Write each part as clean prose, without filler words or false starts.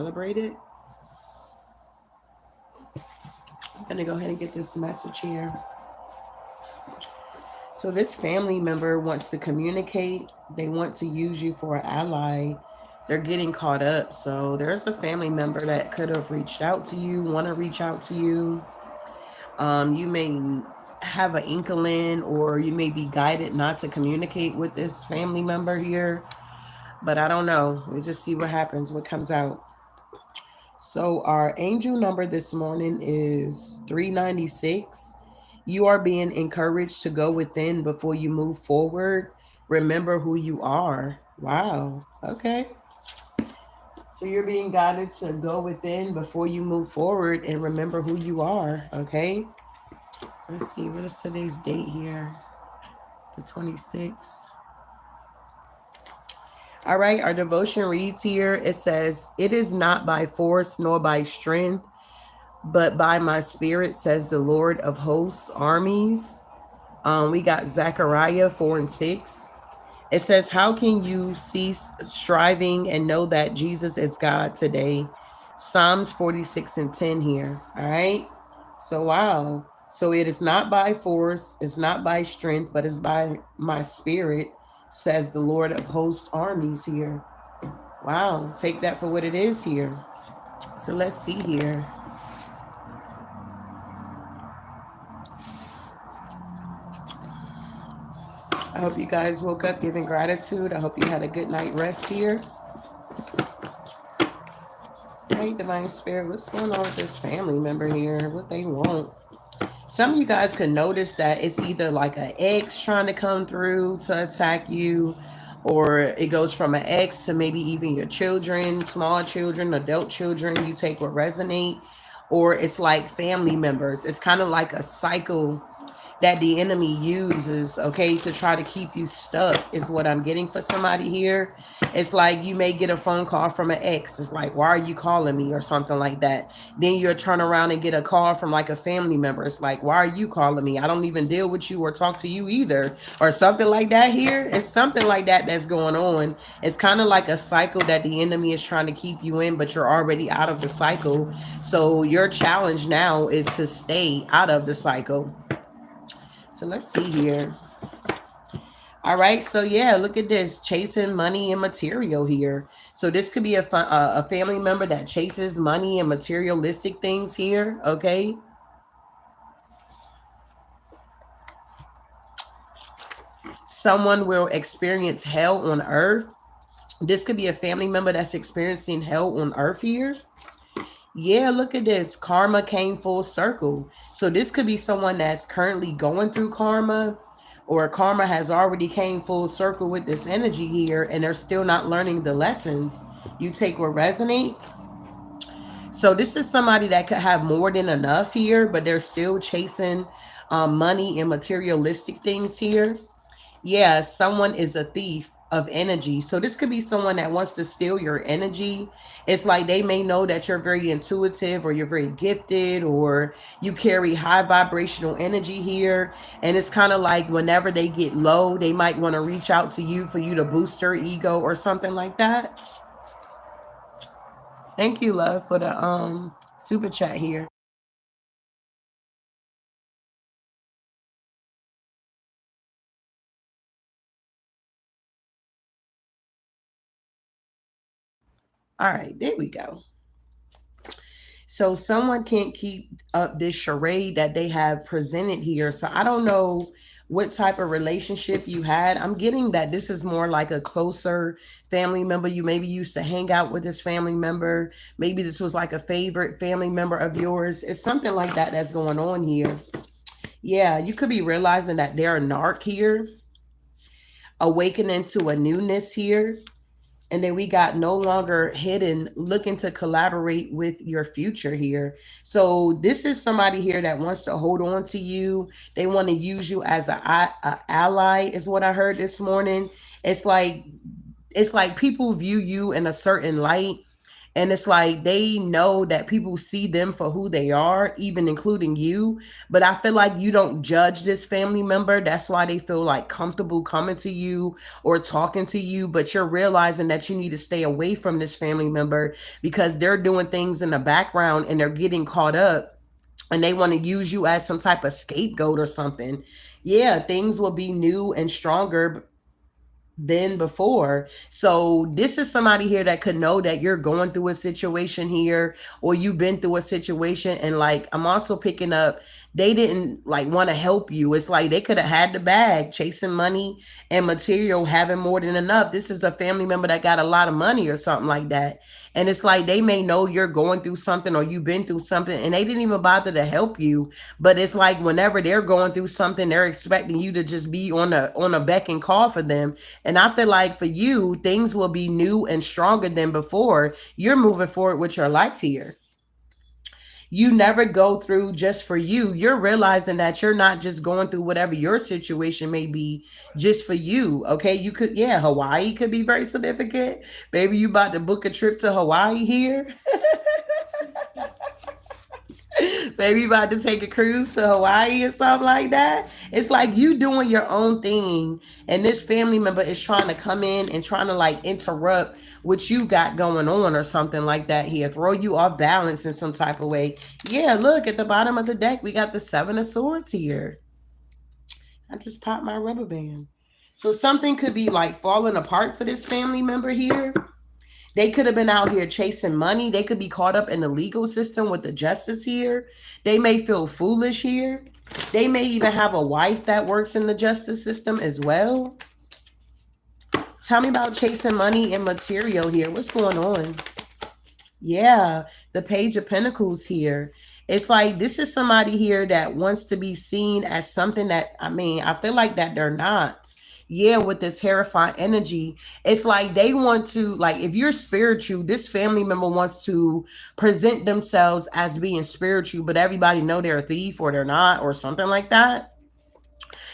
celebrate it. I'm going to go ahead and get this message here. So this family member wants to communicate. They want to use you for an ally. They're getting caught up. So there's a family member that could have reached out to you, want to reach out to you. You may have an inkling or you may be guided not to communicate with this family member here. But I don't know. We just see what happens, what comes out. So our angel number this morning is 396. You are being encouraged to go within before you move forward. Remember who you are. Wow. Okay. So you're being guided to go within before you move forward and remember who you are. Okay. Let's see. What is today's date here? The 26th. All right. Our devotion reads here. It says, "It is not by force nor by strength, but by my spirit, says the Lord of hosts, armies." We got Zechariah 4 and 6. It says, "How can you cease striving and know that Jesus is God today?" Psalms 46 and 10 here. All right. So, wow. So it is not by force, it's not by strength, but it's by my spirit, says the Lord of hosts, armies here. Wow. Take that for what it is here. So let's see here. I hope you guys woke up giving gratitude. I hope you had a good night rest here. Hey, Divine Spirit, what's going on with this family member here? What they want? Some of you guys could notice that it's either like an ex trying to come through to attack you, or it goes from an ex to maybe even your children, small children, adult children. You take what resonate, or it's like family members. It's kind of like a cycle that the enemy uses, okay, to try to keep you stuck, is what I'm getting for somebody here. It's like you may get a phone call from an ex. It's like, "Why are you calling me?" or something like that. Then you'll turn around and get a call from like a family member. It's like, "Why are you calling me? I don't even deal with you or talk to you either," or something like that here. It's something like that that's going on. It's kind of like a cycle that the enemy is trying to keep you in, but you're already out of the cycle. So your challenge now is to stay out of the cycle. So let's see here. All right. So yeah, look at this, chasing money and material here. So this could be a family member that chases money and materialistic things here. Okay. Someone will experience hell on earth. This could be a family member that's experiencing hell on earth here. Yeah, look at this. Karma came full circle. So this could be someone that's currently going through karma, or karma has already came full circle with this energy here and they're still not learning the lessons. You take what resonate. So this is somebody that could have more than enough here, but they're still chasing money and materialistic things here. Yeah, someone is a thief of energy. So this could be someone that wants to steal your energy. It's like they may know that you're very intuitive or you're very gifted or you carry high vibrational energy here. And it's kind of like whenever they get low, they might want to reach out to you for you to boost their ego or something like that. Thank you, love, for the super chat here. All right, there we go. So someone can't keep up this charade that they have presented here. So I don't know what type of relationship you had. I'm getting that this is more like a closer family member. You maybe used to hang out with this family member. Maybe this was like a favorite family member of yours. It's something like that that's going on here. Yeah, you could be realizing that they're a narc here, awakening to a newness here. And then we got no longer hidden, looking to collaborate with your future here. So this is somebody here that wants to hold on to you. They want to use you as a ally, is what I heard this morning. It's like it's like people view you in a certain light, And it's like they know that people see them for who they are, even including you. But I feel like you don't judge this family member. That's why they feel like comfortable coming to you or talking to you. But you're realizing that you need to stay away from this family member because they're doing things in the background and they're getting caught up and they want to use you as some type of scapegoat or something. Yeah, things will be new and stronger than before. So this is somebody here that could know that you're going through a situation here or you've been through a situation, and like I'm also picking up they didn't like want to help you. It's like they could have had the bag, chasing money and material, having more than enough. This is a family member that got a lot of money or something like that. And it's like they may know you're going through something or you've been through something and they didn't even bother to help you. But it's like whenever they're going through something, they're expecting you to just be on a beck and call for them. And I feel like for you, things will be new and stronger than before. You're moving forward with your life here. You never go through just for you. You're realizing that you're not just going through whatever your situation may be just for you. Okay. You could, yeah, Hawaii could be very significant. Maybe you about to book a trip to Hawaii here. Maybe you about to take a cruise to Hawaii or something like that. It's like you doing your own thing, and this family member is trying to come in and trying to like interrupt what you got going on or something like that here, throw you off balance in some type of way. Yeah, look at the bottom of the deck. We got the Seven of Swords here. I just popped my rubber band. So something could be like falling apart for this family member here. They could have been out here chasing money. They could be caught up in the legal system with the justice here. They may feel foolish here. They may even have a wife that works in the justice system as well. Tell me about chasing money and material here. What's going on? Yeah, the Page of Pentacles here. It's like this is somebody here that wants to be seen as something that, I mean, I feel like that they're not. Yeah, with this terrifying energy, it's like they want to, like, if you're spiritual, this family member wants to present themselves as being spiritual, but everybody know they're a thief or they're not or something like that.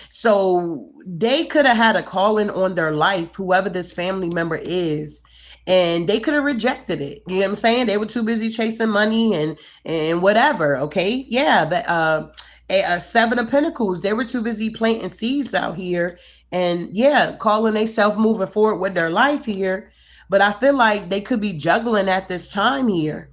So they could have had a calling on their life, whoever this family member is, and they could have rejected it. You know what I'm saying? They were too busy chasing money and whatever. Okay, yeah. A Seven of Pentacles. They were too busy planting seeds out here, and yeah, calling themselves moving forward with their life here. But I feel like they could be juggling at this time here.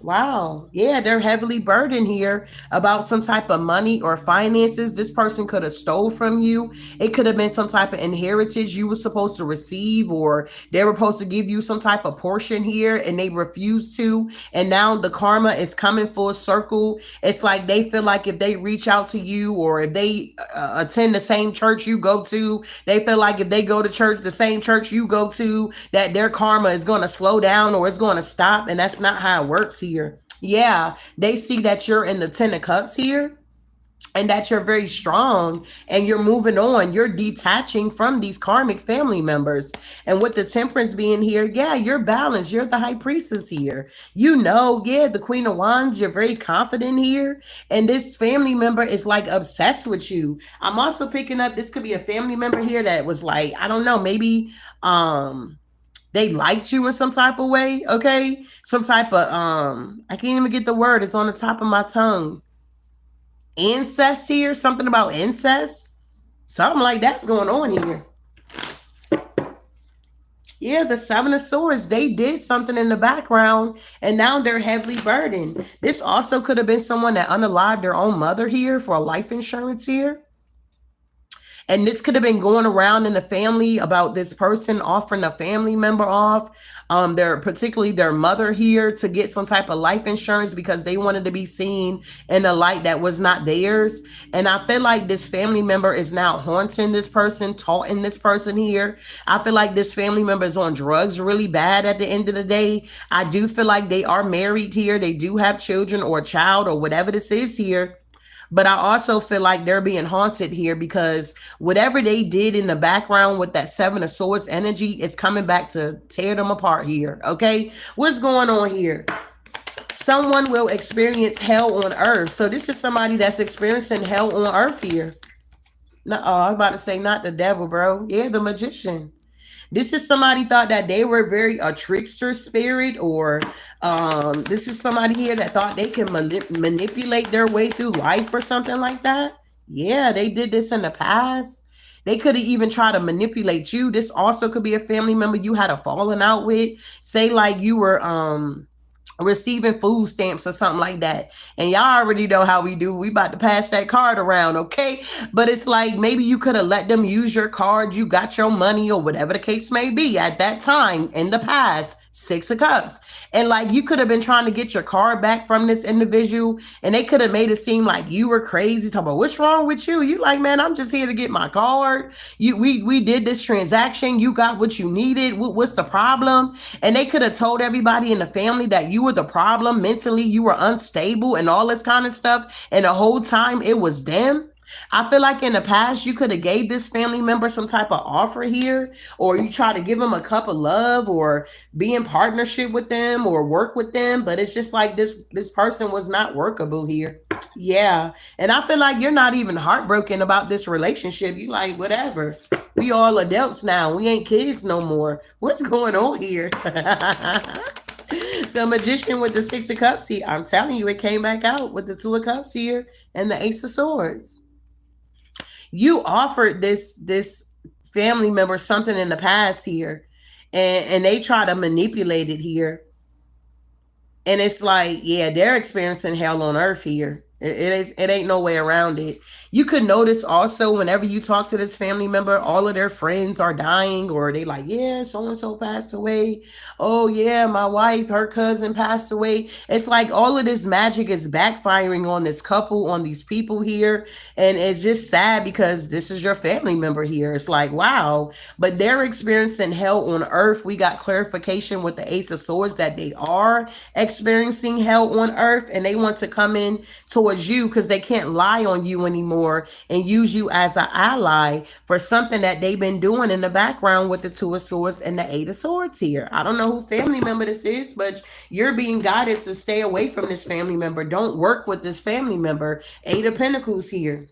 Wow. Yeah, they're heavily burdened here about some type of money or finances. This person could have stole from you. It could have been some type of inheritance you were supposed to receive, or they were supposed to give you some type of portion here and they refused to. And now the karma is coming full circle. It's like they feel like if they reach out to you or if they attend the same church you go to, they feel like if they go to church, the same church you go to, that their karma is going to slow down or it's going to stop. And that's not how it works here. Yeah, they see that you're in the Ten of Cups here and that you're very strong and you're moving on. You're detaching from these karmic family members. And with the Temperance being here, yeah, you're balanced. You're the High Priestess here. You know, yeah, the Queen of Wands, you're very confident here. And this family member is like obsessed with you. I'm also picking up, this could be a family member here that was like, I don't know, maybe they liked you in some type of way, okay? Some type of I can't even get the word. It's on the top of my tongue. Incest here, something about incest. Something like that's going on here. Yeah, the Seven of Swords, they did something in the background and now they're heavily burdened. This also could have been someone that unalived their own mother here for a life insurance here. And this could have been going around in the family about this person offering a family member off, their particularly their mother here, to get some type of life insurance because they wanted to be seen in a light that was not theirs. And I feel like this family member is now haunting this person, taunting this person here. I feel like this family member is on drugs really bad at the end of the day. I do feel like they are married here. They do have children or a child or whatever this is here. But I also feel like they're being haunted here because whatever they did in the background with that Seven of Swords energy is coming back to tear them apart here. Okay, what's going on here? Someone will experience hell on earth. So this is somebody that's experiencing hell on earth here. No, I was about to say not the devil, bro. Yeah, the Magician. This is somebody thought that they were very a trickster spirit, or this is somebody here that thought they can manipulate their way through life or something like that. Yeah, they did this in the past. They could have even tried to manipulate you. This also could be a family member you had a falling out with. Say like you were receiving food stamps or something like that, and y'all already know how we do. We about to pass that card around, okay? But it's like maybe you could have let them use your card, you got your money or whatever the case may be at that time in the past. Six of Cups. And like you could have been trying to get your card back from this individual, and they could have made it seem like you were crazy. Talking about what's wrong with you? You like, man, I'm just here to get my card. We did this transaction. You got what you needed. What's the problem? And they could have told everybody in the family that you were the problem. Mentally, you were unstable and all this kind of stuff. And the whole time it was them. I feel like in the past you could have gave this family member some type of offer here, or you try to give them a cup of love, or be in partnership with them, or work with them. But it's just like this person was not workable here. Yeah, and I feel like you're not even heartbroken about this relationship. You like whatever. We all adults now. We ain't kids no more. What's going on here? The Magician with the Six of Cups here. I'm telling you, it came back out with the Two of Cups here and the Ace of Swords. You offered this family member something in the past here, and they try to manipulate it here, and it's like, yeah, they're experiencing hell on earth here. It ain't no way around it. You could notice also whenever you talk to this family member, all of their friends are dying, or they like, yeah, so and so passed away. Oh yeah, my wife, her cousin passed away. It's like all of this magic is backfiring on this couple, on these people here, and it's just sad because this is your family member here. It's like, wow, but they're experiencing hell on earth. We got clarification with the Ace of Swords that they are experiencing hell on earth, and they want to come in towards you because they can't lie on you anymore and use you as an ally for something that they've been doing in the background with the Two of Swords and the Eight of Swords here. I don't know who family member this is, but you're being guided to stay away from this family member. Don't work with this family member. Eight of Pentacles here.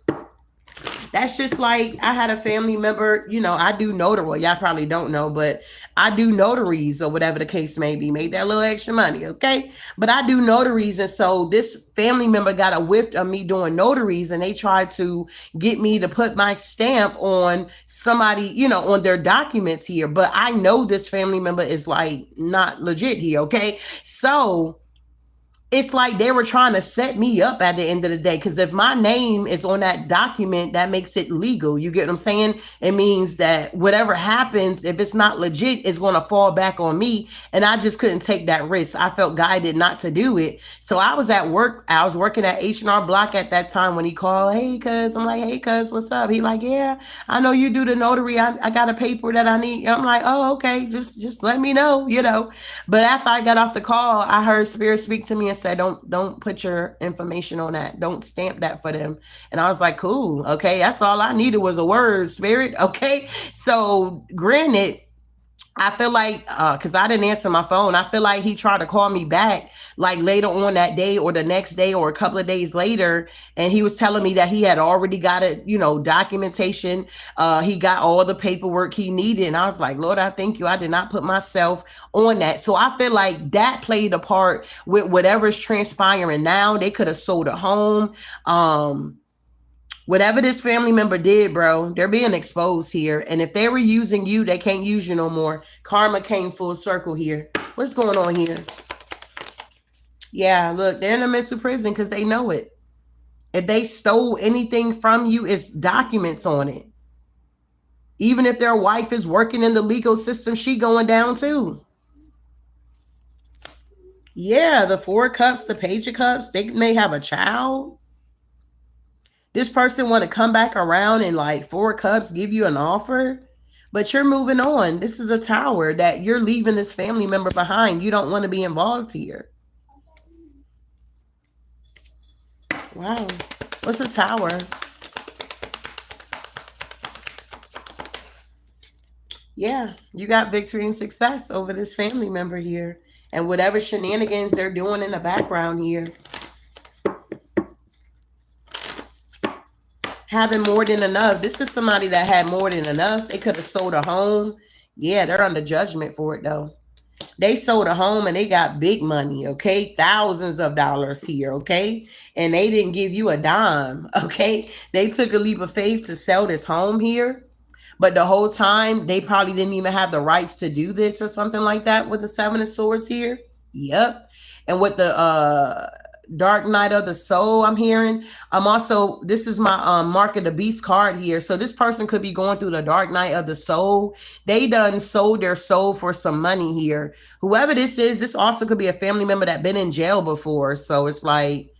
That's just like I had a family member, I do notary. Well, y'all probably don't know, but I do notaries or whatever the case may be. Make that little extra money, okay? But I do notaries. And so this family member got a whiff of me doing notaries, and they tried to get me to put my stamp on somebody, on their documents here. But I know this family member is like not legit here, okay? So it's like they were trying to set me up at the end of the day, because if my name is on that document, that makes it legal. You get what I'm saying? It means that whatever happens, if it's not legit, it's going to fall back on me, and I just couldn't take that risk. I felt guided not to do it. So I was at work. I was working at H&R Block at that time when he called. Hey, cuz. I'm like, hey, cuz, what's up? He like, yeah, I know you do the notary. I got a paper that I need. I'm like, oh, okay, just let me know, But after I got off the call, I heard Spirit speak to me and said, don't put your information on that. Don't stamp that for them. And I was like, cool. Okay. That's all I needed was a word, Spirit. Okay. So granted, I feel like, cause I didn't answer my phone. I feel like he tried to call me back like later on that day or the next day or a couple of days later. And he was telling me that he had already got it, documentation. He got all the paperwork he needed. And I was like, Lord, I thank you. I did not put myself on that. So I feel like that played a part with whatever's transpiring now. They could have sold a home. Whatever this family member did, bro, they're being exposed here. And if they were using you, they can't use you no more. Karma came full circle here. What's going on here? Yeah, look, they're in a mental prison because they know it. If they stole anything from you, it's documents on it. Even if their wife is working in the legal system, she going down too. Yeah, the Four of Cups, the Page of Cups, they may have a child. This person want to come back around and like Four Cups give you an offer, but you're moving on. This is a Tower that you're leaving this family member behind. You don't want to be involved here. Wow. What's a Tower? Yeah, you got victory and success over this family member here. And whatever shenanigans they're doing in the background here. Having more than enough. This is somebody that had more than enough. They could have sold a home, Yeah, they're under judgment for it though. They sold a home and they got big money, okay? Thousands of dollars here, okay? And they didn't give you a dime, okay? They took a leap of faith to sell this home here. But the whole time, they probably didn't even have the rights to do this or something like that with the Seven of Swords here. Yep. And with the Dark Knight of the Soul, I'm hearing. I'm also, this is my Mark of the Beast card here. So this person could be going through the Dark Knight of the Soul. They done sold their soul for some money here. Whoever this is, this also could be a family member that been in jail before. So it's like,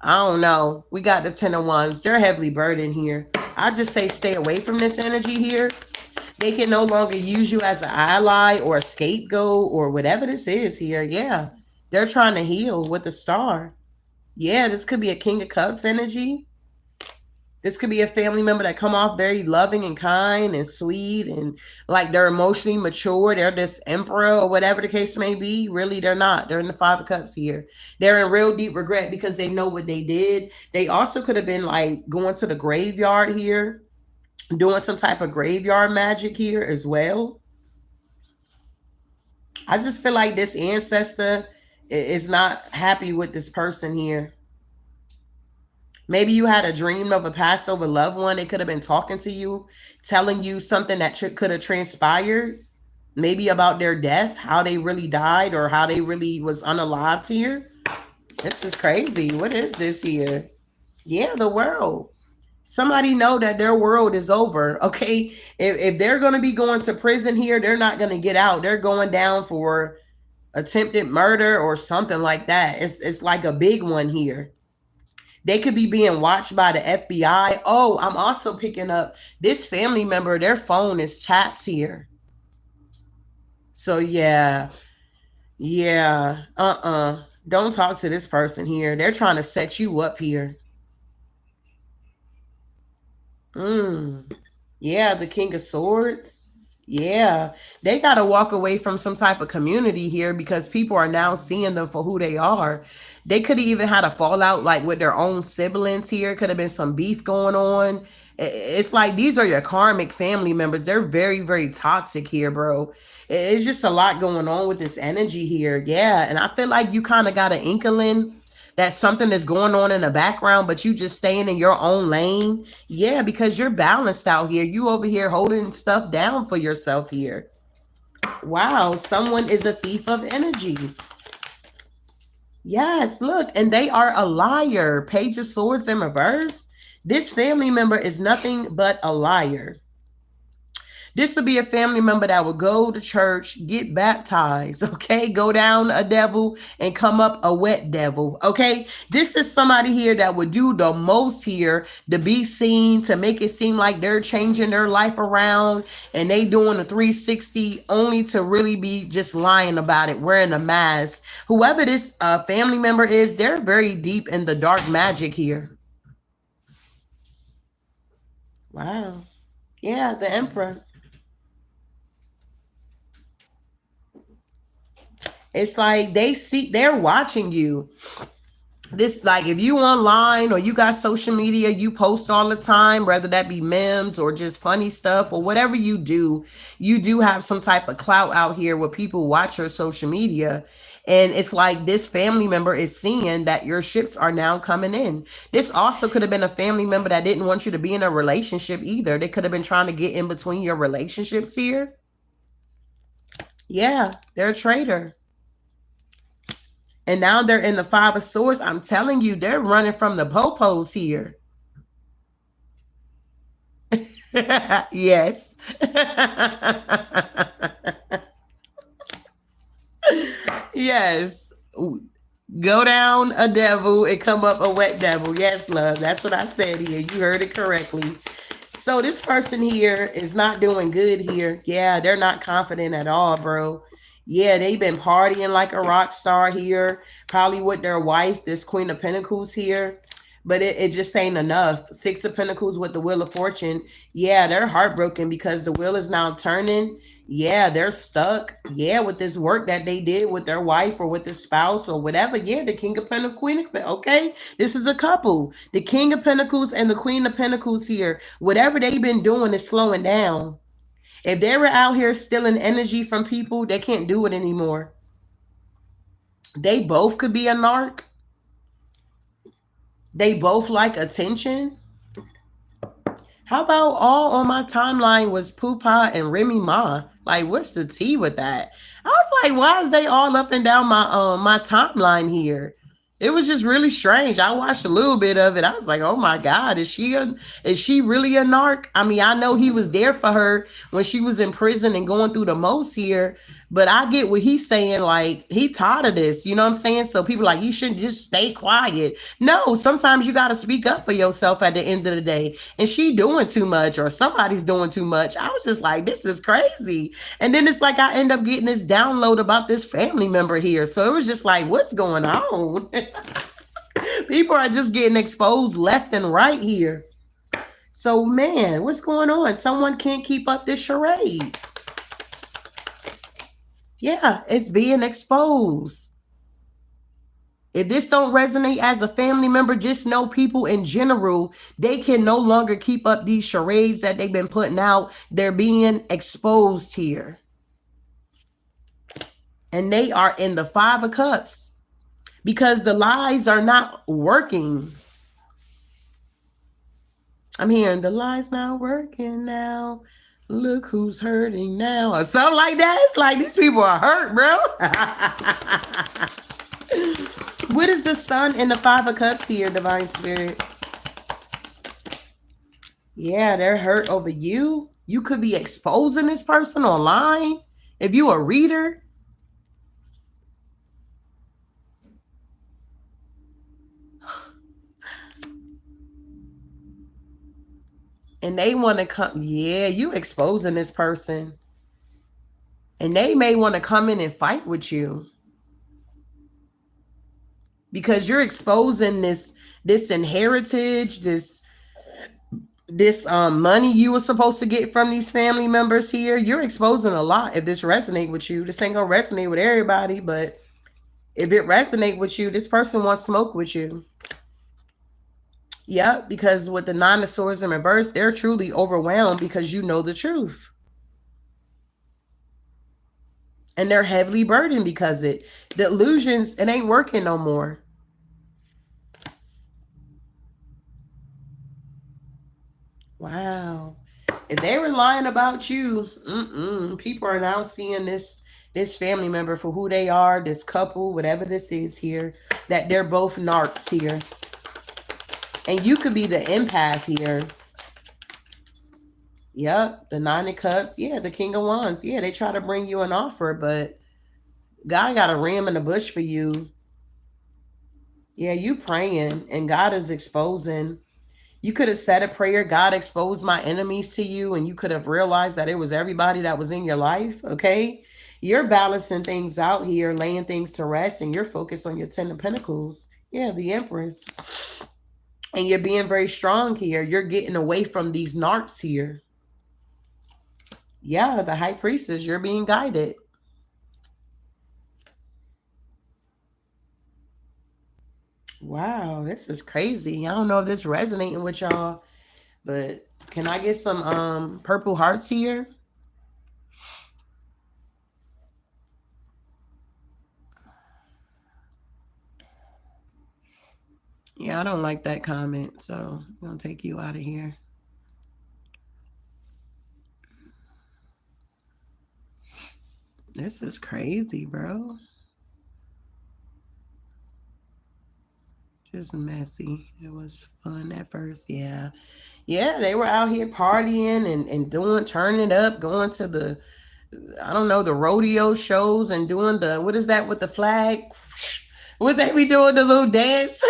I don't know. We got the Ten of Wands. They're heavily burdened here. I just say stay away from this energy here. They can no longer use you as an ally or a scapegoat or whatever this is here. Yeah. They're trying to heal with the star. Yeah, this could be a King of Cups energy. This could be a family member that come off very loving and kind and sweet and like they're emotionally mature. They're this emperor or whatever the case may be. Really, they're not. They're in the Five of Cups here. They're in real deep regret because they know what they did. They also could have been like going to the graveyard here, doing some type of graveyard magic here as well. I just feel like this ancestor is not happy with this person here. Maybe you had a dream of a passed over loved one. They could have been talking to you, telling you something that could have transpired, maybe about their death, how they really died, or how they really was unalived here. This is crazy. What is this here? Yeah, the world. Somebody know that their world is over. Okay, if they're going to be going to prison here, they're not going to get out. They're going down for attempted murder or something like that. It's like a big one here. They could be being watched by the FBI. Oh, I'm also picking up this family member, their phone is tapped here. So yeah, yeah, don't talk to this person here. They're trying to set you up here. Mm. Yeah, the King of Swords. Yeah, they got to walk away from some type of community here because people are now seeing them for who they are. They could have even had a fallout like with their own siblings here. Could have been some beef going on. It's like these are your karmic family members. They're very, very toxic here, bro. It's just a lot going on with this energy here. Yeah, and I feel like you kind of got an inkling that something is going on in the background, but you just staying in your own lane. Yeah, because you're balanced out here. You over here holding stuff down for yourself here. Wow, someone is a thief of energy. Yes, look, and they are a liar. Page of Swords in reverse. This family member is nothing but a liar. This would be a family member that would go to church, get baptized, okay? Go down a devil and come up a wet devil, okay? This is somebody here that would do the most here to be seen, to make it seem like they're changing their life around and they doing a 360 only to really be just lying about it, wearing a mask. Whoever this family member is, they're very deep in the dark magic here. Wow. Yeah, the Emperor. It's like they're watching you. This like if you online or you got social media, you post all the time, whether that be memes or just funny stuff or whatever you do have some type of clout out here where people watch your social media. And it's like this family member is seeing that your ships are now coming in. This also could have been a family member that didn't want you to be in a relationship either. They could have been trying to get in between your relationships here. Yeah, they're a traitor. And now they're in the Five of Swords. I'm telling you, they're running from the popos here. Yes. Yes. Go down a devil and come up a wet devil. Yes, love. That's what I said here. You heard it correctly. So this person here is not doing good here. Yeah, they're not confident at all, bro. Yeah, they've been partying like a rock star here, probably with their wife, this Queen of Pentacles here. But it just ain't enough. Six of Pentacles with the Wheel of Fortune. Yeah, they're heartbroken because the wheel is now turning. Yeah, they're stuck. Yeah, with this work that they did with their wife or with their spouse or whatever. Yeah, the King of Pentacles, Queen of Pentacles. Okay, this is a couple. The King of Pentacles and the Queen of Pentacles here. Whatever they've been doing is slowing down. If they were out here stealing energy from people, they can't do it anymore. They both could be a narc. They both like attention. How about all on my timeline was Pupa and Remy Ma? Like, what's the tea with that? I was like, why is they all up and down my timeline here? It was just really strange. I watched a little bit of it. I was like, oh my God, is she really a narc? I mean, I know he was there for her when she was in prison and going through the most here, but I get what he's saying. Like, he tired of this, you know what I'm saying? So people like, you shouldn't just stay quiet. No, sometimes you gotta speak up for yourself at the end of the day. And she doing too much or somebody's doing too much. I was just like, this is crazy. And then it's like I end up getting this download about this family member here. So it was just like, what's going on? People are just getting exposed left and right here. So, man, what's going on? Someone can't keep up this charade. Yeah, it's being exposed. If this don't resonate as a family member, just know people in general, they can no longer keep up these charades that they've been putting out. They're being exposed here. And they are in the 5 of Cups because the lies are not working. I'm hearing the lies not working now. Look who's hurting now. Or something like that. It's like these people are hurt, bro. What is the Sun in the 5 of Cups here, Divine Spirit? Yeah, they're hurt over you. You could be exposing this person online. If you a reader. And they want to come. Yeah, you exposing this person. And they may want to come in and fight with you. Because you're exposing this inheritance, this money you were supposed to get from these family members here. You're exposing a lot. If this resonate with you, this ain't gonna resonate with everybody, but if it resonate with you, this person wants smoke with you. Yep, because with the 9 of Swords in reverse, they're truly overwhelmed because you know the truth. And they're heavily burdened because the illusions, it ain't working no more. Wow. If they were lying about you, people are now seeing this family member for who they are, this couple, whatever this is here, that they're both narcs here. And you could be the empath here. Yep, the 9 of Cups. Yeah, the King of Wands. Yeah, they try to bring you an offer, but God got a ram in the bush for you. Yeah, you praying and God is exposing. You could have said a prayer, God exposed my enemies to you, and you could have realized that it was everybody that was in your life, okay? You're balancing things out here, laying things to rest, and you're focused on your 10 of Pentacles. Yeah, the Empress. And you're being very strong here. You're getting away from these narcs here. Yeah, the High Priestess, you're being guided. Wow, this is crazy. I don't know if this is resonating with y'all, but can I get some purple hearts here? Yeah, I don't like that comment, so I'm going to take you out of here. This is crazy, bro. Just messy. It was fun at first, yeah. Yeah, they were out here partying and doing, turning it up, going to the, I don't know, the rodeo shows and doing the, what is that with the flag? Would they be doing the little dance?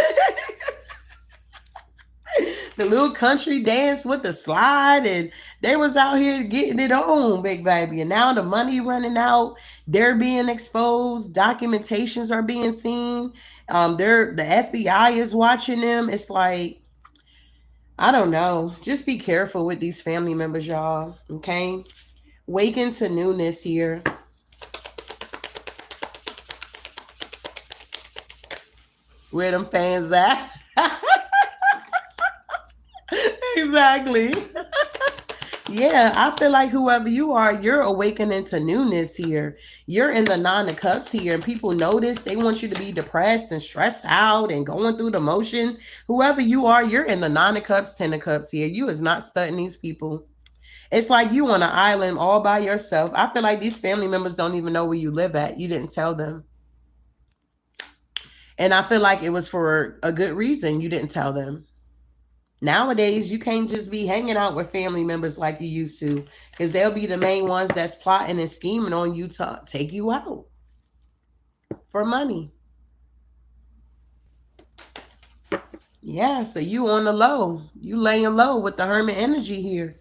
The little country dance with the slide, and they was out here getting it on, big baby. And now the money running out, they're being exposed, documentations are being seen. The FBI is watching them. It's like, I don't know. Just be careful with these family members, y'all. Okay? Waken to newness here. Where them fans at? Exactly. Yeah, I feel like whoever you are, you're awakening to newness here. You're in the nine of cups here, and people notice they want you to be depressed and stressed out and going through the motion. Whoever you are, you're in the nine of cups, ten of cups here. You is not studying these people. It's like you on an island all by yourself. I feel like these family members don't even know where you live at. You didn't tell them. And I feel like it was for a good reason you didn't tell them. Nowadays, you can't just be hanging out with family members like you used to, because they'll be the main ones that's plotting and scheming on you to take you out for money. Yeah, so you on the low. You laying low with the hermit energy here.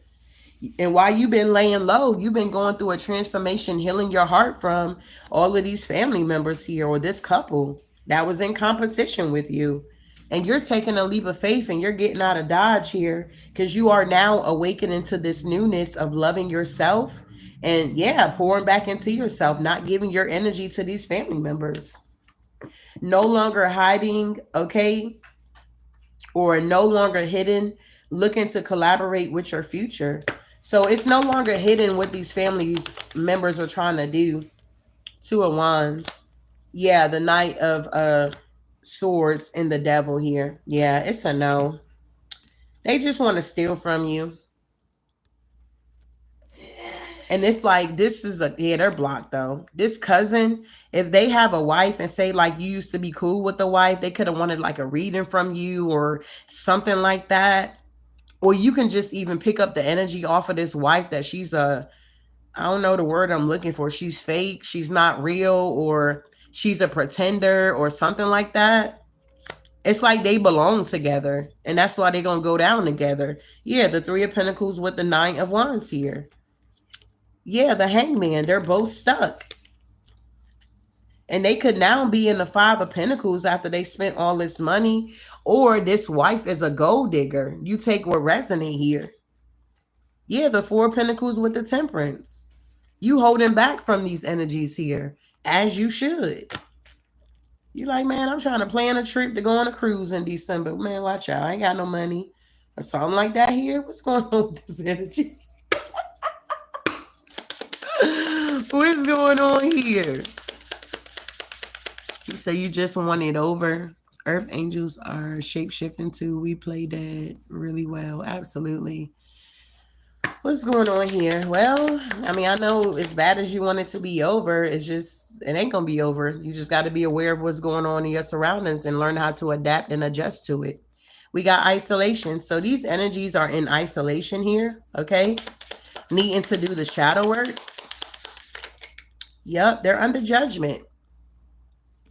And while you've been laying low, you've been going through a transformation, healing your heart from all of these family members here or this couple that was in competition with you. And you're taking a leap of faith and you're getting out of Dodge here because you are now awakening to this newness of loving yourself and, yeah, pouring back into yourself, not giving your energy to these family members. No longer hiding, okay, or no longer hidden, looking to collaborate with your future. So it's no longer hidden what these families members are trying to do. Two of Wands. Yeah, the Knight of Swords and the Devil here. Yeah, it's a no. They just want to steal from you. And if like this is a yeah, they're blocked though. This cousin, if they have a wife and say like you used to be cool with the wife, they could have wanted like a reading from you or something like that. Or you can just even pick up the energy off of this wife that she's a, I don't know the word I'm looking for. She's fake, she's not real, or she's a pretender or something like that. It's like they belong together and that's why they're gonna go down together. Yeah, the Three of Pentacles with the Nine of Wands here. Yeah, the Hangman, they're both stuck. And they could now be in the Five of Pentacles after they spent all this money. Or this wife is a gold digger. You take what resonate here. Yeah, the Four of Pentacles with the Temperance. You holding back from these energies here, as you should. You like, man, I'm trying to plan a trip to go on a cruise in December. Man, watch out. I ain't got no money. Or something like that here. What's going on with this energy? What's going on here? So you just want it over. Earth angels are shape-shifting too. We played that really well. Absolutely. What's going on here? Well, I mean, I know as bad as you want it to be over, it's just, it ain't going to be over. You just got to be aware of what's going on in your surroundings and learn how to adapt and adjust to it. We got isolation. So these energies are in isolation here, okay? Needing to do the shadow work. Yep, they're under judgment.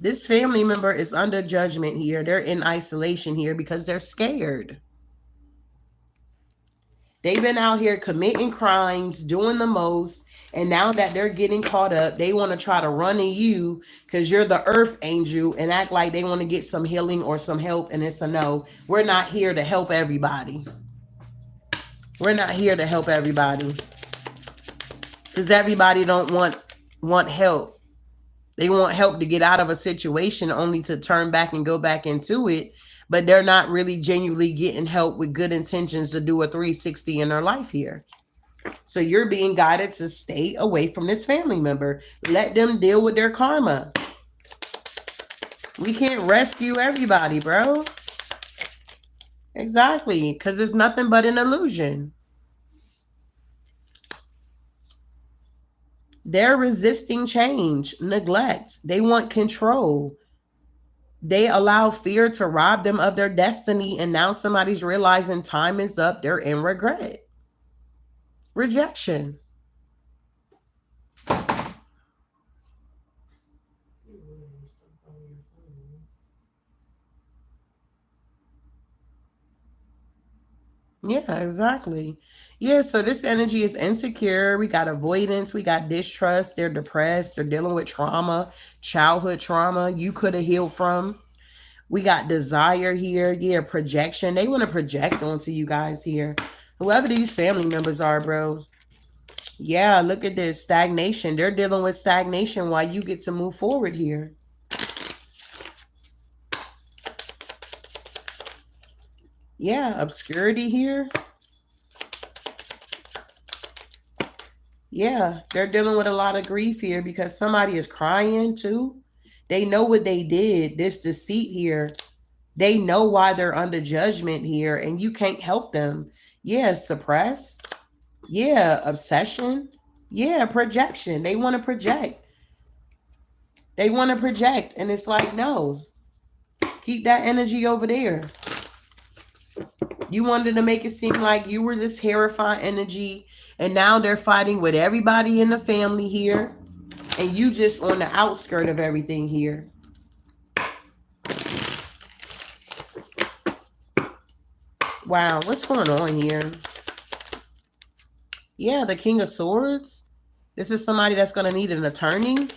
This family member is under judgment here. They're in isolation here because they're scared. They've been out here committing crimes, doing the most, and now that they're getting caught up, they want to try to run to you because you're the earth angel and act like they want to get some healing or some help, and it's a no. We're not here to help everybody. We're not here to help everybody because everybody don't want help. They want help to get out of a situation only to turn back and go back into it. But they're not really genuinely getting help with good intentions to do a 360 in their life here. So you're being guided to stay away from this family member. Let them deal with their karma. We can't rescue everybody, bro. Exactly, because it's nothing but an illusion. They're resisting change, neglect. They want control. They allow fear to rob them of their destiny, and now somebody's realizing time is up. They're in regret. Rejection. Yeah, exactly. Yeah, so this energy is insecure. We got avoidance. We got distrust. They're depressed. They're dealing with trauma, childhood trauma you could have healed from. We got desire here. Yeah, projection. They want to project onto you guys here. Whoever these family members are, bro. Yeah, look at this. Stagnation. They're dealing with stagnation while you get to move forward here. Yeah, obscurity here. Yeah, they're dealing with a lot of grief here because somebody is crying too. They know what they did, this deceit here. They know why they're under judgment here, and you can't help them. Yeah, suppress. Yeah, obsession. Yeah, projection. They want to project. They want to project, and it's like, no, keep that energy over there. You wanted to make it seem like you were this terrifying energy, and now they're fighting with everybody in the family here, and you just on the outskirt of everything here. Wow, what's going on here? Yeah, the King of Swords. This is somebody that's going to need an attorney.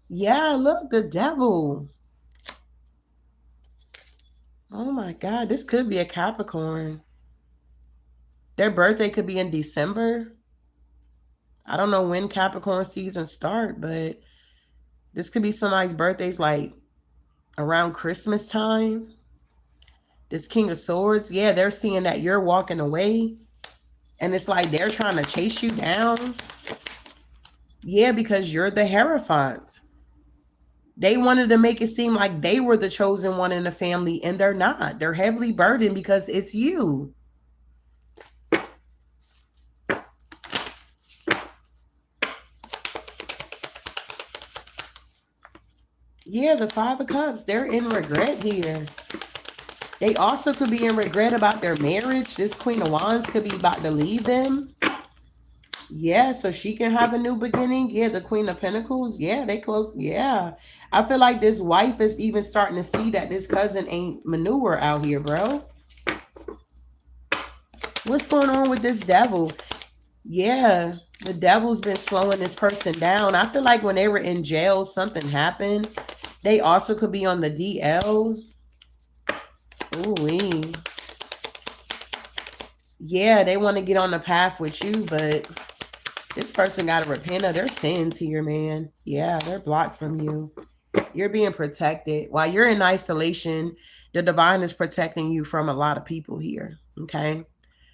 Yeah, look, the devil. Oh my God, this could be a Capricorn. Their birthday could be in December. I don't know when Capricorn season start, but this could be somebody's birthdays like around Christmas time. This King of Swords, yeah, they're seeing that you're walking away. And it's like they're trying to chase you down. Yeah, because you're the Hierophant. They wanted to make it seem like they were the chosen one in the family, and they're not. They're heavily burdened because it's you. Yeah, the Five of Cups, they're in regret here. They also could be in regret about their marriage. This Queen of Wands could be about to leave them. Yeah, so she can have a new beginning. Yeah, the Queen of Pentacles. Yeah, they close. Yeah. I feel like this wife is even starting to see that this cousin ain't manure out here, bro. What's going on with this devil? Yeah, the devil's been slowing this person down. I feel like when they were in jail, something happened. They also could be on the DL. Ooh-wee. Yeah, they want to get on the path with you, but this person got to repent of their sins here, man. Yeah, they're blocked from you. You're being protected. While you're in isolation, the divine is protecting you from a lot of people here, okay?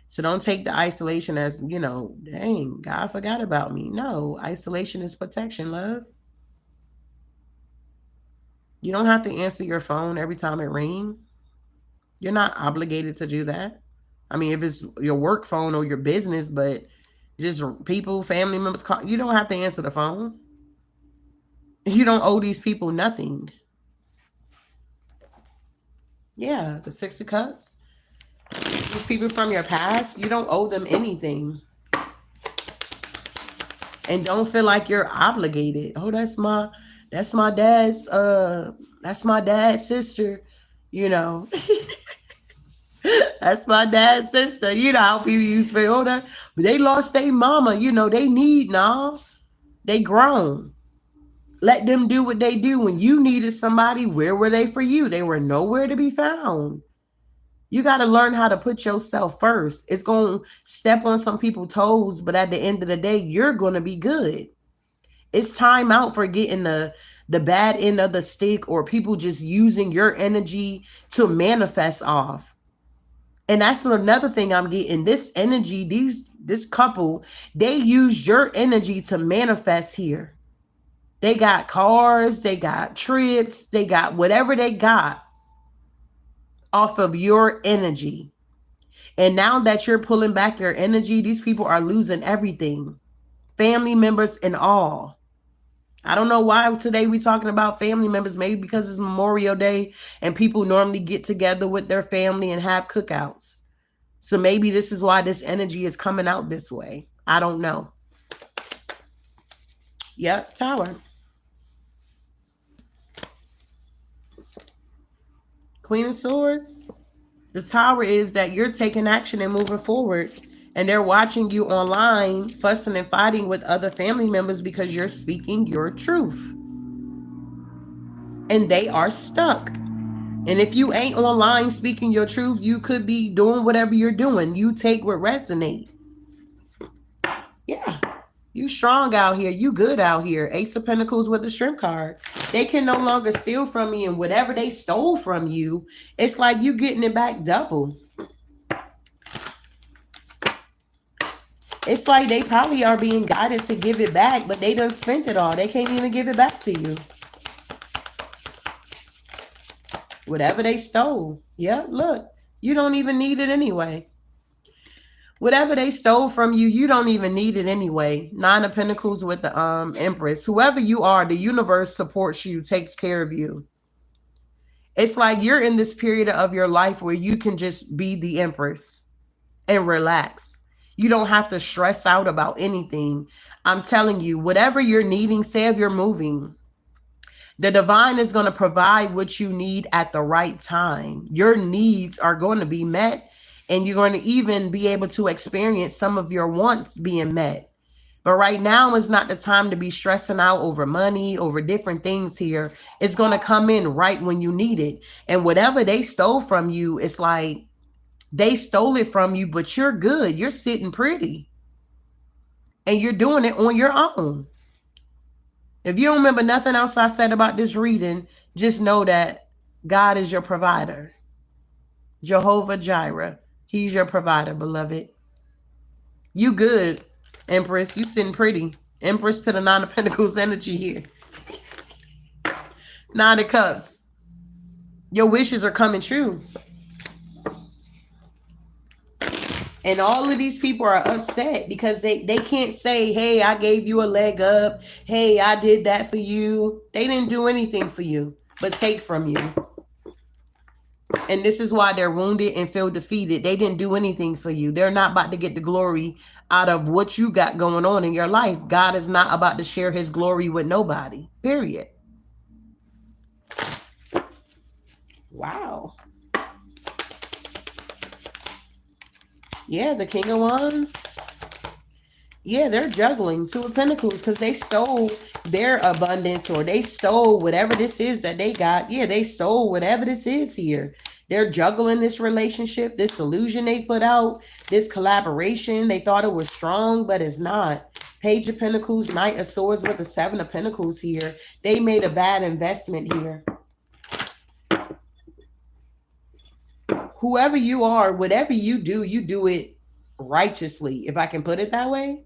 So don't take the isolation as, dang, God forgot about me. No, isolation is protection, love. You don't have to answer your phone every time it rings. You're not obligated to do that. I mean, if it's your work phone or your business, but just people, family members call, you don't have to answer the phone. You don't owe these people nothing. Yeah, the Six of Cups. These people from your past, you don't owe them anything. And don't feel like you're obligated. Oh, that's my dad's sister, you know. That's my dad's sister. You know how people used to say, oh, that, but they lost their mama. They need now. They grown. Let them do what they do. When you needed somebody, where were they for you? They were nowhere to be found. You got to learn how to put yourself first. It's going to step on some people's toes, but at the end of the day, you're going to be good. It's time out for getting the bad end of the stick or people just using your energy to manifest off. And that's another thing I'm getting. This energy, this couple, they use your energy to manifest here. They got cars, they got trips, they got whatever they got off of your energy. And now that you're pulling back your energy, these people are losing everything. Family members and all. I don't know why today we're talking about family members. Maybe because it's Memorial Day and people normally get together with their family and have cookouts. So maybe this is why this energy is coming out this way. I don't know. Yep, Tower. Queen of Swords. The Tower is that you're taking action and moving forward. And they're watching you online, fussing and fighting with other family members because you're speaking your truth. And they are stuck. And if you ain't online speaking your truth, you could be doing whatever you're doing. You take what resonates. Yeah. You strong out here. You good out here. Ace of Pentacles with the Strength card. They can no longer steal from you. And whatever they stole from you, it's like you getting it back double. It's like they probably are being guided to give it back, but they done spent it all. They can't even give it back to you. Whatever they stole. Yeah, look, you don't even need it anyway. Whatever they stole from you, you don't even need it anyway. Nine of Pentacles with the Empress. Whoever you are, the universe supports you, takes care of you. It's like you're in this period of your life where you can just be the Empress and relax. You don't have to stress out about anything. I'm telling you, whatever you're needing, say if you're moving, the divine is going to provide what you need at the right time. Your needs are going to be met, and you're going to even be able to experience some of your wants being met. But right now is not the time to be stressing out over money, over different things here. It's going to come in right when you need it. And whatever they stole from you, it's like they stole it from you, but you're good. You're sitting pretty. And you're doing it on your own. If you don't remember nothing else I said about this reading, just know that God is your provider. Jehovah Jireh. He's your provider, beloved. You good, Empress. You sitting pretty. Empress to the Nine of Pentacles energy here. Nine of Cups. Your wishes are coming true. And all of these people are upset because they can't say, hey, I gave you a leg up. Hey, I did that for you. They didn't do anything for you, but take from you. And this is why they're wounded and feel defeated. They didn't do anything for you. They're not about to get the glory out of what you got going on in your life. God is not about to share his glory with nobody, period. Wow. Yeah, the King of Wands. Yeah, they're juggling. Two of Pentacles because they stole their abundance, or they stole whatever this is that they got. Yeah, they stole whatever this is here. They're juggling this relationship, this illusion they put out, this collaboration. They thought it was strong, but it's not. Page of Pentacles, Knight of Swords with the Seven of Pentacles here. They made a bad investment here. Whoever you are, whatever you do it righteously, if I can put it that way.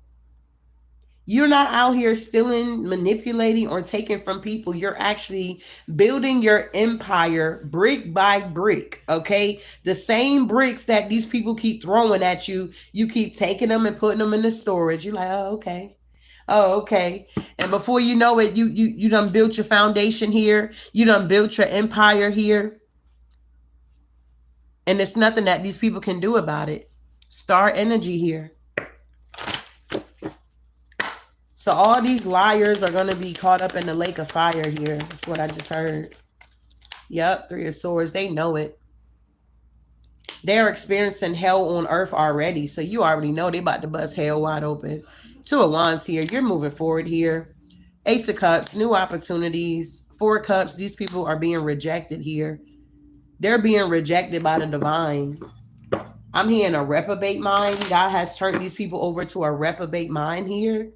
You're not out here stealing, manipulating, or taking from people. You're actually building your empire brick by brick, okay? The same bricks that these people keep throwing at you, you keep taking them and putting them in the storage. You're like, oh, okay. Oh, okay. And before you know it, you done built your foundation here. You done built your empire here. And there's nothing that these people can do about it. Star energy here. So all these liars are going to be caught up in the lake of fire here. That's what I just heard. Yep, Three of Swords. They know it. They're experiencing hell on earth already. So you already know they about to bust hell wide open. Two of Wands here. You're moving forward here. Ace of Cups. New opportunities. Four of Cups. These people are being rejected here. They're being rejected by the divine. I'm hearing a reprobate mind. God has turned these people over to a reprobate mind here.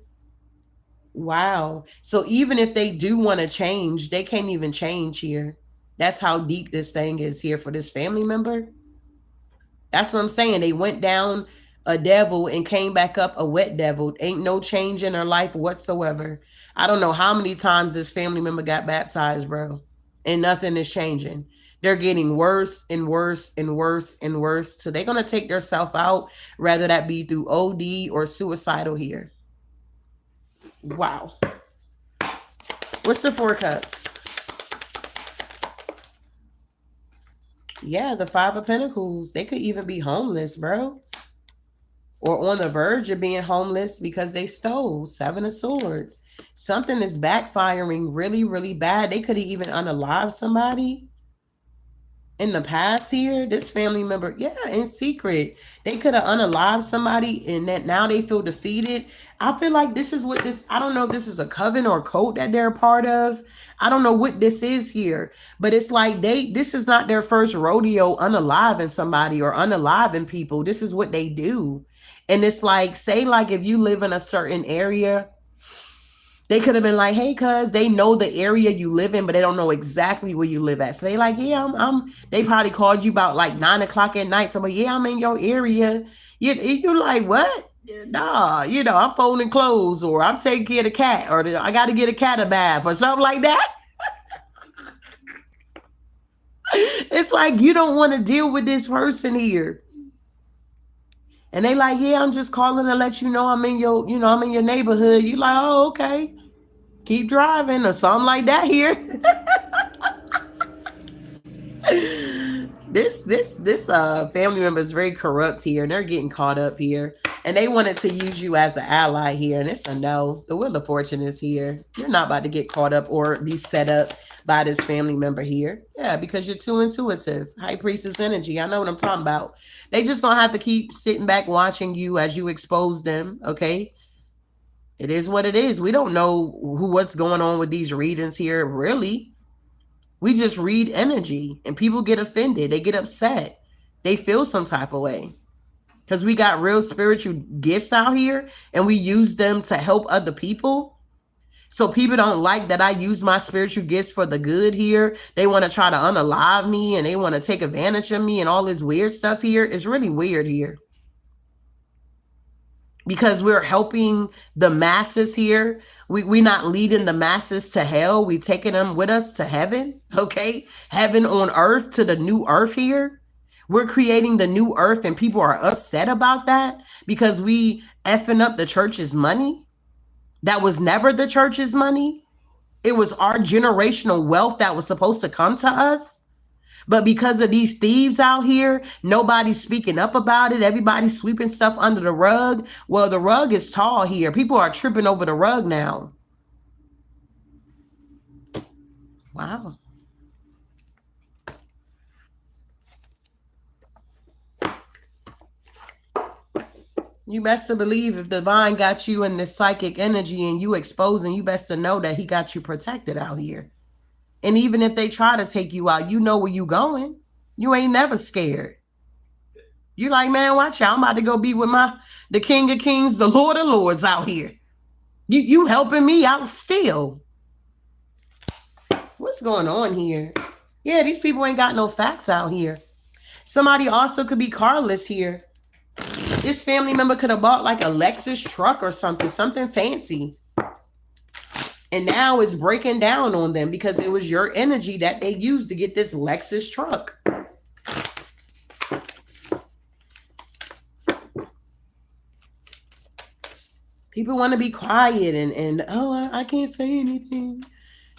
Wow. So even if they do want to change, they can't even change here. That's how deep this thing is here for this family member. That's what I'm saying. They went down a devil and came back up a wet devil. Ain't no change in their life whatsoever. I don't know how many times this family member got baptized, bro. And nothing is changing. They're getting worse and worse and worse and worse. So they're going to take themselves out, rather that be through OD or suicidal here. Wow. What's the Four Cups? Yeah, the Five of Pentacles. They could even be homeless, bro. Or on the verge of being homeless because they stole. Seven of Swords. Something is backfiring really, really bad. They could have even unalived somebody in the past here. This family member, yeah, in secret, they could have unalived somebody, and that now they feel defeated. I feel like this is what this, I don't know if this is a coven or a cult that they're a part of. I don't know what this is here, but it's like this is not their first rodeo unaliving somebody or unaliving people. This is what they do. And it's like, say like if you live in a certain area, they could have been like, hey, cuz they know the area you live in, but they don't know exactly where you live at. So they like, yeah, they probably called you about like 9 o'clock at night. So, yeah, I'm in your area. You're like, what? Nah, I'm folding clothes, or I'm taking care of the cat, or I got to get a cat a bath or something like that. It's like you don't want to deal with this person here. And they like, yeah, I'm just calling to let you know I'm in your, I'm in your neighborhood. You like, oh, okay. Keep driving or something like that here. This family member is very corrupt here, and they're getting caught up here, and they wanted to use you as an ally here, and it's a no. The wheel of fortune is here. You're not about to get caught up or be set up by this family member here. Yeah, because you're too intuitive. High priestess energy. I know what I'm talking about. They just gonna have to keep sitting back watching you as you expose them. Okay, it is what it is. We don't know what's going on with these readings here, really. We just read energy, and people get offended. They get upset. They feel some type of way because we got real spiritual gifts out here, and we use them to help other people. So people don't like that I use my spiritual gifts for the good here. They want to try to unalive me, and they want to take advantage of me and all this weird stuff here. It's really weird here because we're helping the masses here. We not leading the masses to hell. We taking them with us to heaven. Okay, heaven on earth, to the new earth here. We're creating the new earth, and people are upset about that because we effing up the church's money. That was never the church's money. It was our generational wealth that was supposed to come to us. But because of these thieves out here, nobody's speaking up about it. Everybody's sweeping stuff under the rug. Well, the rug is tall here. People are tripping over the rug now. Wow. You best to believe if divine got you in this psychic energy and you exposing, you best to know that he got you protected out here. And even if they try to take you out, you know where you going. You ain't never scared. You like, man, watch out. I'm about to go be with the King of Kings, the Lord of Lords out here. You helping me out still. What's going on here? Yeah, these people ain't got no facts out here. Somebody also could be carless here. This family member could have bought like a Lexus truck or something fancy. And now it's breaking down on them because it was your energy that they used to get this Lexus truck. People want to be quiet and oh, I can't say anything.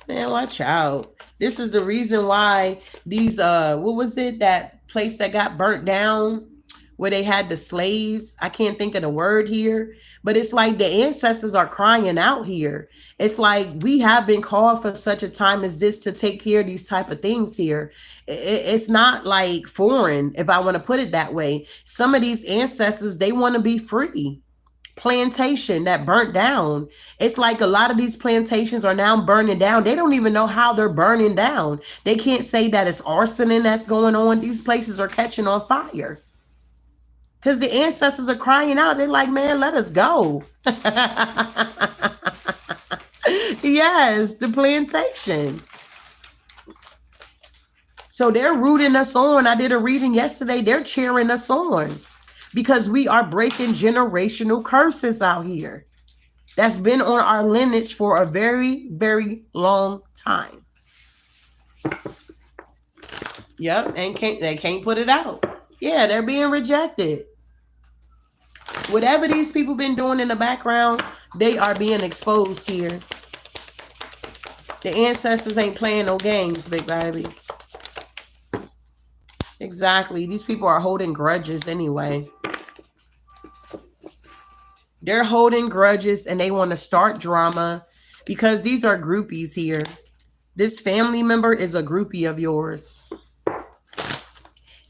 Man, watch out. This is the reason why these, what was it, that place that got burnt down where they had the slaves? I can't think of the word here, but it's like the ancestors are crying out here. It's like we have been called for such a time as this to take care of these type of things here. It's not like foreign, if I want to put it that way. Some of these ancestors, they want to be free. Plantation that burnt down. It's like a lot of these plantations are now burning down. They don't even know how they're burning down. They can't say that it's arson that's going on. These places are catching on fire because the ancestors are crying out. They're like, man, let us go. Yes, the plantation. So they're rooting us on. I did a reading yesterday. They're cheering us on because we are breaking generational curses out here. That's been on our lineage for a very, very long time. Yep, and they can't put it out. Yeah, they're being rejected. Whatever these people been doing in the background, they are being exposed here. The ancestors ain't playing no games, big baby. Exactly. These people are holding grudges anyway. They're holding grudges and they want to start drama because these are groupies here. This family member is a groupie of yours.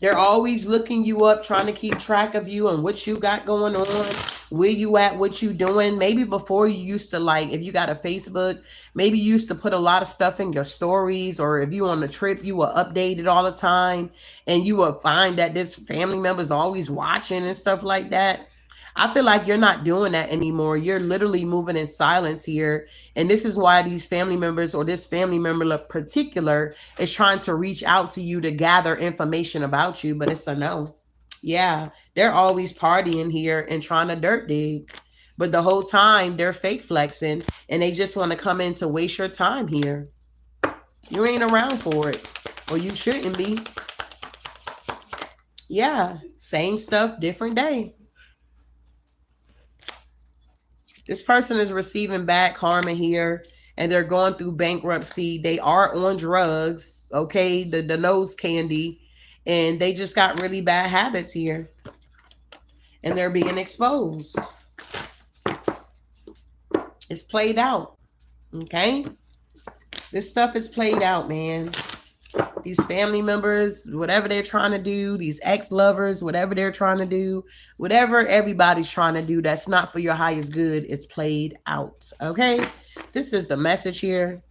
They're always looking you up, trying to keep track of you and what you got going on, where you at, what you doing. Maybe before you used to, like, if you got a Facebook, maybe you used to put a lot of stuff in your stories, or if you on a trip, you were updated all the time and you will find that this family member is always watching and stuff like that. I feel like you're not doing that anymore. You're literally moving in silence here. And this is why these family members, or this family member in particular, is trying to reach out to you to gather information about you. But it's a no. Yeah, they're always partying here and trying to dirt dig. But the whole time they're fake flexing and they just want to come in to waste your time here. You ain't around for it. Or you shouldn't be. Yeah, same stuff, different day. This person is receiving bad karma here and they're going through bankruptcy. They are on drugs, okay? The nose candy. And they just got really bad habits here. And they're being exposed. It's played out. Okay? This stuff is played out, man. These family members, whatever they're trying to do, these ex-lovers, whatever they're trying to do, whatever everybody's trying to do that's not for your highest good is played out. Okay? This is the message here.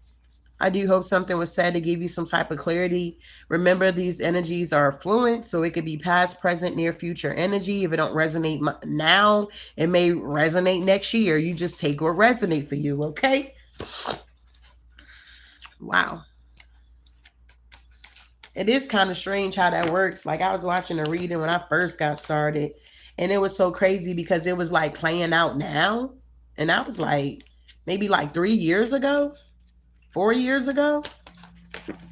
I do hope something was said to give you some type of clarity. Remember, these energies are fluent, so it could be past, present, near future energy. If it don't resonate now, it may resonate next year. You just take what resonate for you, okay? Wow. It is kind of strange how that works. Like I was watching a reading when I first got started, and it was so crazy because it was like playing out now. And I was like, maybe like 3 years ago, 4 years ago.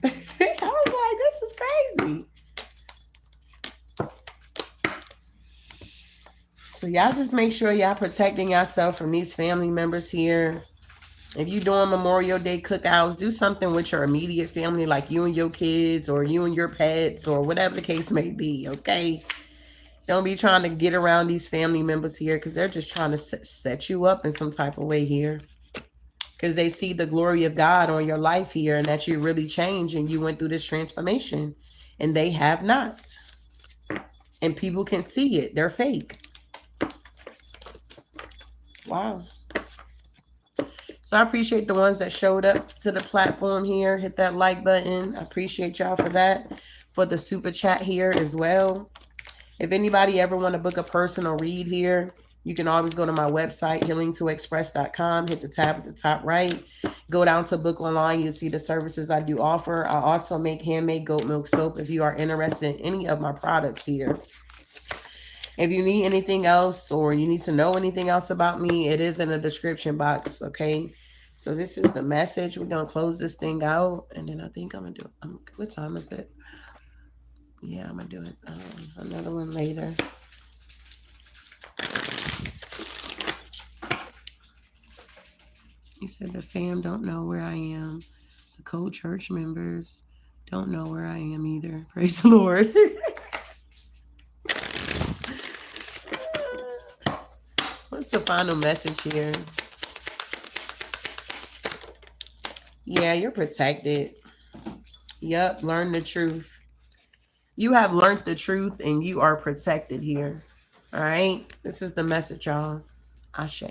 I was like, this is crazy. So y'all just make sure y'all protecting yourself from these family members here. If you doing Memorial Day cookouts, do something with your immediate family, like you and your kids or you and your pets or whatever the case may be, okay? Don't be trying to get around these family members here because they're just trying to set you up in some type of way here. Because they see the glory of God on your life here and that you really changed and you went through this transformation. And they have not. And people can see it. They're fake. Wow. So I appreciate the ones that showed up to the platform here. Hit that like button. I appreciate y'all for that. For the super chat here as well. If anybody ever want to book a personal read here, you can always go to my website, healingtoexpress.com. Hit the tab at the top right. Go down to book online. You'll see the services I do offer. I also make handmade goat milk soap if you are interested in any of my products here. If you need anything else or you need to know anything else about me, it is in the description box, okay? So this is the message. We're going to close this thing out. And then I think I'm going to do it. What time is it? Yeah, I'm going to do it another one later. He said the fam don't know where I am. The co-church members don't know where I am either. Praise the Lord. What's the final message here? Yeah, you're protected. Yep, learn the truth. You have learned the truth and you are protected here. All right? This is the message, y'all. Ashe.